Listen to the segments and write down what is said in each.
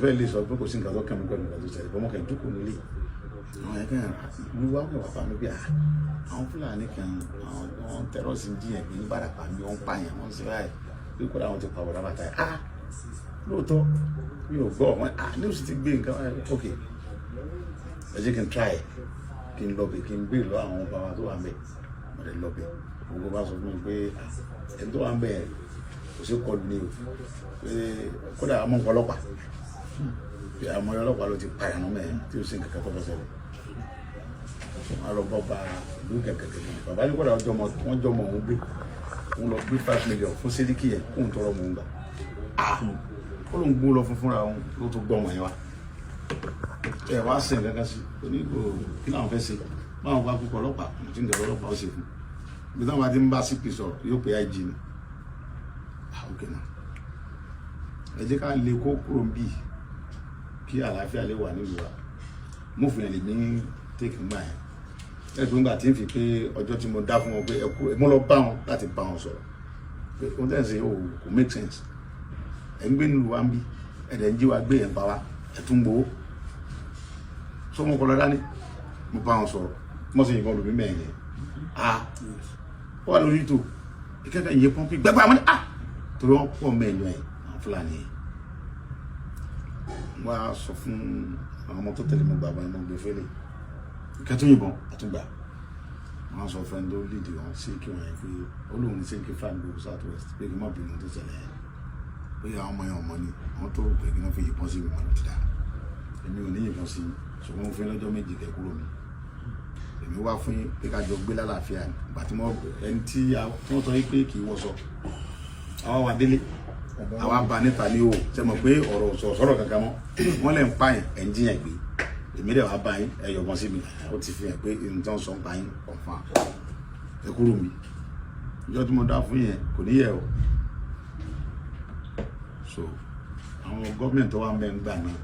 fẹ́ lè sọ pé kò sí nǹkan tó kẹ́mi pẹ̀lú nǹkan tó ṣẹlẹ̀ bọ́mọ kẹ́ jókòó nílé àwọn ẹ̀kẹ́ wíwá wọ̀ wá mi bí àwọn Fúlàní kan àwọn tẹ́rọ̀sì ń jiyàn pé ní Bàràpá mi wọ́n ń pààyàn wọ́n sì ráì pé kódà àwọn ti pa bọ̀dá bàtà yẹn lóòótọ́ mi ò gbọ́ wọn ní oṣù ti gbé nǹkan ok ẹ jẹ́ kí n try kí n lọ́bẹ̀ kí n gbé lọ àwọn bàbá tó wà ń bẹ̀ mo lè lọ́bẹ̀ gbogbo bá sọ fún mi pé ẹni tó wà ń bẹ̀ kò sí kọlu ní o pé kódà àwọn ọlọ́pàá àwọn ọlọ́pàá ló ti pààyàn náà mẹ́rin tí ó sì ń kẹ́kẹ́ tó fẹsẹ̀ rẹ̀ wọ́n lọ bọ́ bá ìlú kẹ̀kẹ́ bàbá ní kódà wọ́n jọ mọ̀ òun gbé òun lọ gbé 5 million fún Sẹ́ríkì yẹn kóun tọrọ mọ̀ òun gbà ó ló ń gbó lọ fúnra òun ló tó gbọ́ ọmọ yẹn wá ẹ wá sẹ̀ kankan sí onígbò kí làwọn fẹ́ ṣe báwọn bá kúkọ ọlọ́pàá mo ti ń dẹ̀rọ ọlọ́pàá ó ṣe fún bí táwọn bá ti ń bá CP sọ̀rọ̀ yóò pé IG ni ok náà ẹ jẹ́ ká lè kó kúrò ń bì kí àlàáfíà lè wà nílùú wa mo fi hàn lè ní take gbà yẹn ẹgbẹ́ ńgbà tí ń fi pé ọjọ́ tí mo dá fún wọn pé ẹ kú mo lọ bá wọn láti bá wọn sọ̀rọ̀ pé ó tẹ̀ sí o kò make sense ẹ̀ ń gbé nílùú wa ń bí ẹ̀dẹ̀ ń jí wa gbé ẹ̀ ń pa wa ẹ̀ tún gbowó sọmọ kọlọ dání mo bá wọn sọ̀rọ̀ mo sì yìnbọn lómi mẹ́rin yẹn ó wà lórí ètò ìkẹ́kẹ́ ìyẹn pọ́ńpì gbẹ́gbẹ́ àwọn torí wọ́n pọ̀ mẹ́rin yẹn àwọn Fúlàní yẹn wọ́n á sọ fún àwọn ọmọ tó tẹ̀lé mi gbàgbọ́ ẹ̀ mọ́ gbé fẹ́lẹ̀ ìkẹ́tún yìnbọn àtúngbà wọ́n á sọ fún ẹni tó lédè wọn sí kí wọ́n yẹn pé olóhùn ní sẹ́ńkì fáwọn gbogbo South West pé kí n má bínú tó ṣẹlẹ̀ yẹn pé àwọn ọmọ yẹn ọmọ ni àwọn tó rò pé kí wọ́n fi yìnbọn sí ìwọ̀n ló ti dá èmi ò ní yìnbọn sí ṣùgbọ́n mo fún yín lọ́jọ́ méjì kẹ́ kúrò mi èmi wá fún yín pé ká jọ gbé lálàáfíà ni ìgbà tí ẹni tí wọ́n sọ pé kì í wọṣọ àwa wà délé àwa bá níta ní o ṣe mọ̀ pé ọ̀rọ̀ sọ̀rọ̀ kankan mọ́ wọ́n lè ń pààyàn ẹ̀ ń jiyàn gbé èmi dẹ̀ wá bá yín ẹ yọ̀bọ̀n sí mi ó ti fi hàn pé nǹkan sọ ń pa yín ọ̀fà ẹ kúrò mi ìjọ tí mo dá fún yẹn kò ní yẹ o so àwọn gọ́ọ̀mẹ̀ntì tó wà mẹ́ngbà náà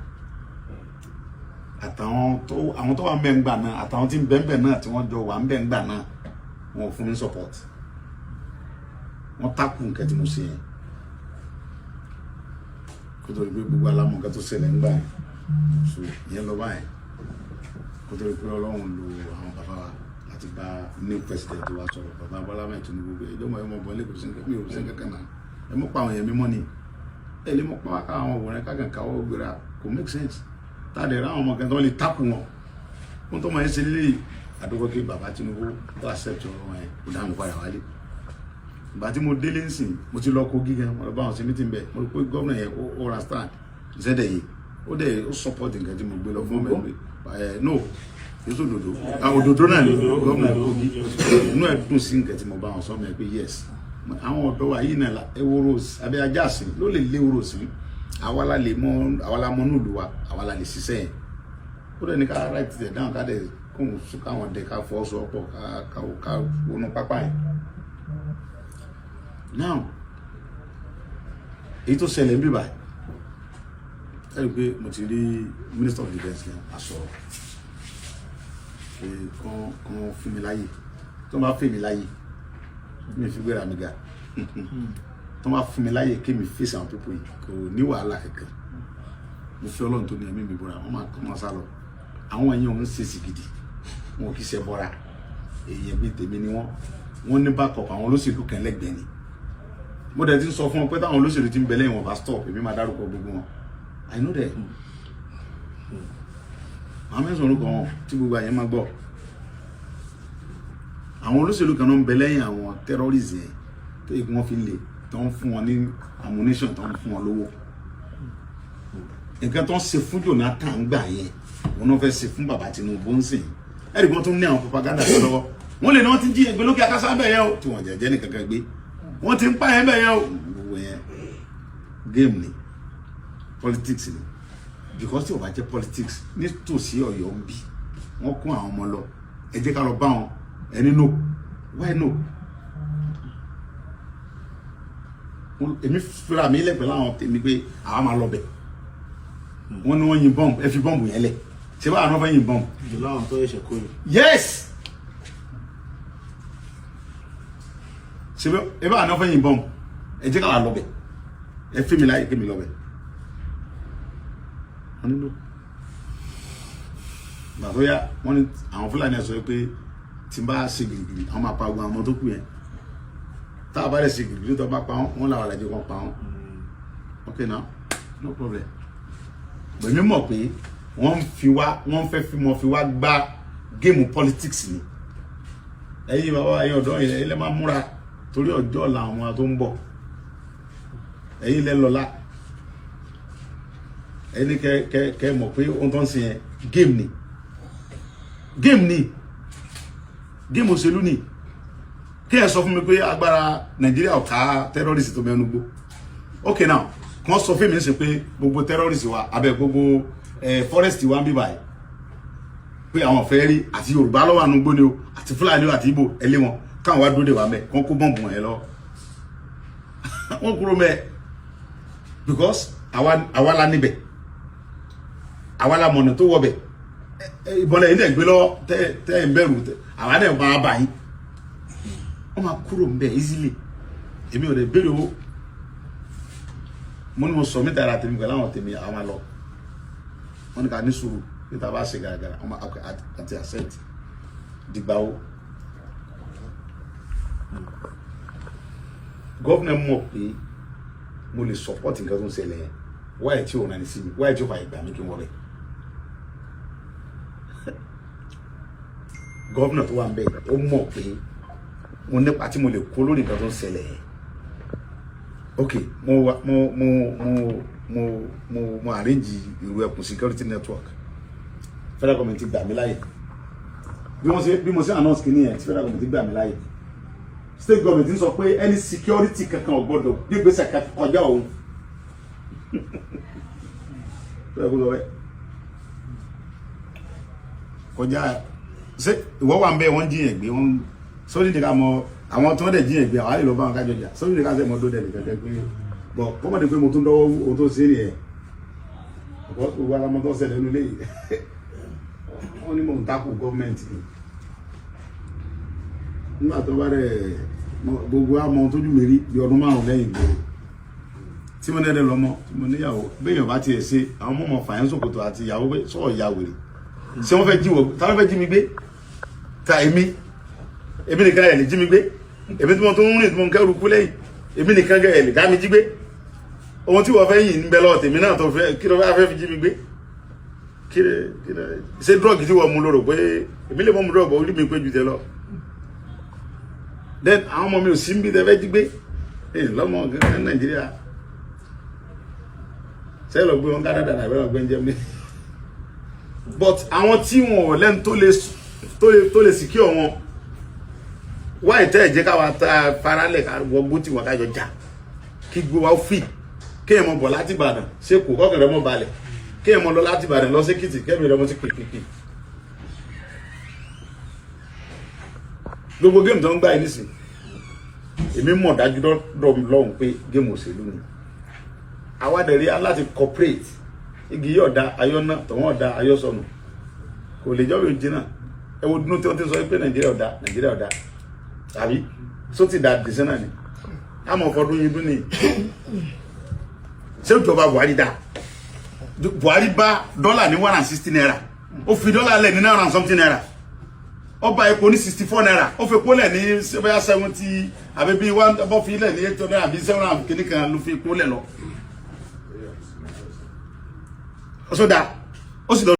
àwọn tó wà mẹ́ngbà náà àtàwọn tí ń bẹ́ńbẹ̀ náà tí wọ́n jọ wà ń bẹ́ńgbà náà wọn ò fún ní support wọ́n tákù nǹkan tí mo ṣe yẹn kó tó rí pé gbogbo alámọ̀ nǹkan tó ṣẹlẹ̀ ń gbà yẹn so ìyẹn lọ báyìí kó tó rí pé Ọlọ́run lo àwọn bàbá wa láti bá new president wa sọ̀rọ̀ bàbá Bọ́lá Ahmed Tinubu pé ìjọba ẹ̀ mọ̀ bọ́ lẹ́kọ̀ọ́ sí mi ò sí kankan náà ẹ mọ̀ pa àwọn èèyàn mímọ́ ni ẹ lè mọ̀ pa àwọn obìnrin kákan káwọ́ gbéra kò make sense táàdẹ̀ ráwọn ọmọ kan tó lè tákù wọn wọn tó máa ń ṣe lé àdúgbò kí bàbá Tinubu tó accept ọ̀rọ̀ wọn yẹn kó dáhùn padà wálé ìgbà tí mo délé ń sìn mo ti lọ Kogi gan mo lọ bá wọn sí meeting bẹ́ẹ̀ mo rò pé gómìnà yẹn ó ra stand ìṣẹ́dẹ̀ yìí ó support nǹkan tí mo gbé lọ fún mẹ́rin no èso òdòdó àwọn òdòdó náà ni gómìnà Kogi inú ẹ̀ dùn sí nǹkan tí mo bá wọn sọ mẹ́ pé yes àwọn ọ̀dọ́ wa yìí náà ewúro abẹ́ ajá sí ló lè lé ewúro sí àwa la mọ nílùú wa àwa la lè ṣiṣẹ́ yẹn ó dẹ̀ ní ká right there down ká dẹ̀ kóhùn sún káwọn dẹ̀ ká fọ́ sọ pọ̀ ká wọnú pápá yẹn now èyí tó ṣẹlẹ̀ ń bíbà ẹ rí i pé mo ti rí Minister of Defence yẹn àsọ̀rọ̀ pé kán fún mi láyè tó bá fún mi láyè mi fi gbéra mi ga tó bá fún mi láyè kí mi fèsì àwọn pípọ̀ yìí kò ní wàhálà kankan mo fi Ọlọ́run tó ní ẹ̀mí mi bọ́ra wọ́n máa sá lọ àwọn èèyàn òun ṣe sì gidi wọn kì í ṣe bọ́ra èèyàn bíi tèmi ni wọ́n ní backup àwọn olóṣèlú kan lẹ́gbẹ̀ẹ́ ni mo dẹ̀ ti ń sọ fún wọn pé táwọn olóṣèlú ti ń bẹ lẹ́yìn wọn bá stop èmi máa dárúkọ gbogbo wọn I know that àwọn mẹ́sàn-án orúkọ wọn tí gbogbo àyẹ̀ máa gbọ́ àwọn olóṣèlú kan náà ń bẹ lẹ́yìn àwọn terrorists yẹn tó yẹ kí wọ́n fi lè tó ń fún wọn ní ammunition tó ń fún wọn lówó nǹkan tó ń ṣe fún Jonathan gbà yẹn wọn náà fẹ́ ṣe fún bàbá Tinubu ń sìn ẹ̀rí wọn tó ní àwọn propaganda tó lọ́wọ́ wọn lè ní wọn ti jí ẹgbẹ́ lókè akásá bẹ̀ yẹn o tí wọn jẹ́jẹ́ ní kankan gbé wọn ti ń pa yẹn bẹ̀ yẹn o gbogbo yẹn game ni politics ni because tí o bá jẹ́ politics nítòsí Ọ̀yọ́ ń bí wọn kún àwọn ọmọ lọ ẹ jẹ́ ká lọ bá wọn ẹni no why no èmi fúra mi lẹ́gbẹ̀ẹ́ láwọn tèmi pé àwa máa lọ bẹ̀ wọ́n ní wọ́n yin bọ́ọ̀mù ẹ fi bọ́ọ̀mù yẹn lẹ̀ ṣé báwa náà fẹ́ yin bọ́ọ̀mù. ìjọba àwọn tó yẹ kó yìí. yes ṣé báwa náà fẹ́ yin bọ́ọ̀mù ẹ jẹ́ ká wà lọ bẹ̀ ẹ fi mi láyè kí mi lọ bẹ̀ wọ́n nílò gbà tó yá wọ́n ní àwọn Fúlàní sọ pé tí n bá ṣe gìrìgìrì àwọn máa pa ogun àwọn tó kù yẹn tá a bá lè ṣe gìrìgìrì tó bá pa wọ́n làwọn àlàjì kan pa wọ́n ok now no problem gbẹ̀mí mọ̀ pé wọ́n fẹ́ fi wá gbá géèmù politics ni ẹ̀yin bàbá ẹ̀yin ọ̀dọ́ ẹ̀yin lẹ́ máa múra torí ọjọ́ ọ̀la àwọn tó ń bọ̀ ẹ̀yin lẹ́ lọ́la ẹni kẹ mọ̀ pé ohun tó ń ṣe yẹn géèmù òṣèlú ni kí ẹ sọ fún mi pé agbára Nàìjíríà ò ká terrorist tó mẹ́nu gbó ok now kàn sọ fún mi ṣe pé gbogbo terrorist wa abẹ gbogbo forest wa ń bí báyìí pé àwọn fẹ́ rí àti Yorùbá lọ́wọ́ àánú gbó ni o àti Fúlàní àti Ìgbò ẹlé wọn káwọn wá dúró dè wá mẹ́ kàn kó bọ́ǹbù wọn yẹn lọ wọ́n kúrò mẹ́ because àwa la níbẹ̀ àwa la mọ̀nà tó wọ̀bẹ̀ ìbọnlẹ̀ yìí dẹ̀ gbé lọ tẹ́ ń bẹ̀rù àwa dẹ̀ máa bà yín wọ́n máa kúrò ń bẹ̀ easily èmi ò lè béèrè owó mo ní mo sọ mẹ́ta ara tèmi pẹ̀lú àwọn tèmi àwọn lọ wọ́n ní ká ní sùúrù níta bá ṣe gàràgàrà wọ́n máa àti accent dìgbà ó gọ́ọ̀nà mọ̀ pé mo lè support nǹkan tó ń ṣẹlẹ̀ yẹn wáyé tí ò náà ní sí mi wáyé tí ò fà ìgbà mi kí n wọ́ bẹ́ẹ̀. gọ́ọ̀nà tó wà ń bẹ̀ ó mọ̀ pé mo nípa tí mo lè kó lórí nǹkan tó ń ṣẹlẹ̀ yẹn ok mo arrange ìlú ẹkùn security network federal government gbà mí láyè bí mo ṣe announce kìíní yẹn tí federal government gbà mí láyè state government ń sọ pé any security kankan ò gbọdọ̀ bí gbèsè kọjá òun kọjá ṣé ìwọ wà ń bẹ wọn jiyàn gbé wọn sórí nìkan mọ àwọn tó ń dẹ̀ jiyàn gbé àwọn àlè lọ bá wọn kájọ jà sórí nìkan sẹ́ mọ́ tó dẹ̀ nìkan tẹ́ pé bọ̀ kọ́mọ̀dé pé mo tún dọ́wọ́ ohun tó ṣe é nìyẹn gbogbo alamọ tó ṣẹlẹ̀ nílé yìí wọ́n ní mò ń takò gọ́ọ̀mẹ̀ntì nígbà tó bá rẹ̀ gbogbo àmọ́ tójú mi rí bí ọdún 5 lẹ́yìn gbòòrò tí mo nẹ́ẹ̀dẹ̀ lọ́mọ tí mo níyàwó béèyàn bá tiẹ̀ ṣe àwọn mọ̀mọ́ fàyẹ́n sòkòtò àti ìyàwó pé sọ̀rọ̀ ìyá wèrè ṣé wọ́n fẹ́ jí wọ táwọn fẹ́ jí mi gbé ta èmi nìkan ẹ̀ lè jí mi gbé èmi tí mo tún ń rìn tí mo ń kẹ́rù kú lẹ́yìn èmi nìkan ẹ̀ lè dá mi jí gbé ohun tí wọ́n fẹ́ yìn ń bẹ lọ́wọ́ tèmi náà tó fẹ́ kí ló fẹ́ fi jí mi gbé kí ṣe drug tí wọ́n mú lóró pé èmi lè mọ́ mu drug orí mi pé ju tẹ lọ then àwọn ọmọ mi ò sí ń bí tẹ fẹ́ jí gbé lọ́mọ gẹ́gẹ́ Nàìjíríà sẹ́yìn lọ gbé wọn Canada náà ìbẹ́rẹ̀ ọgbẹ́ ń jẹ́ mi but àwọn tí wọn ò lẹ́nu tó lè secure wọn wáyé tẹ́ ẹ̀ jẹ́ káwa ta faralẹ̀ wọgbó tí wọn kájọ já kí gbé wa fi kéèyàn mọ bọ̀ láti Ìbàdàn ṣé kò kọ́kàn rẹ mọ́ balẹ̀ kéèyàn mọ lọ láti Ìbàdàn lọ sí Èkìtì kẹ́mi rẹ mọ́ sí pèpèpè gbogbo géèmù tó ń gbà yìí nísìn èmi mọ̀ dájú lọ́hùn pé géèmù òṣèlú ni àwádẹ̀rí aláti corporate igi yóò da ayọ́nà tọ̀wọ́n ọ̀dà ayọ́sọ̀nù kò lè jọ́ yóò jìnnà ẹ wo dúnú tí wọ́n ti sọ pé Nàìjíríà ọ̀dà tàbí só ti dà dìsẹ́ náà ni àmọ́ fọdún yìí dún ní ṣé ìjọba Buhari dá Buhari bá dọ́là ní 160 naira ó fi dọ́là lẹ̀ ní náírà something naira ó bá epo ní 64 naira ó fi epo lẹ̀ ní 70 àbí bí wọ́n bọ́ fi lẹ̀ ní 800 naira àbí 700 kìnnìkan ló fi epo lẹ̀ lọ. Ó sọ dá ó sì lọ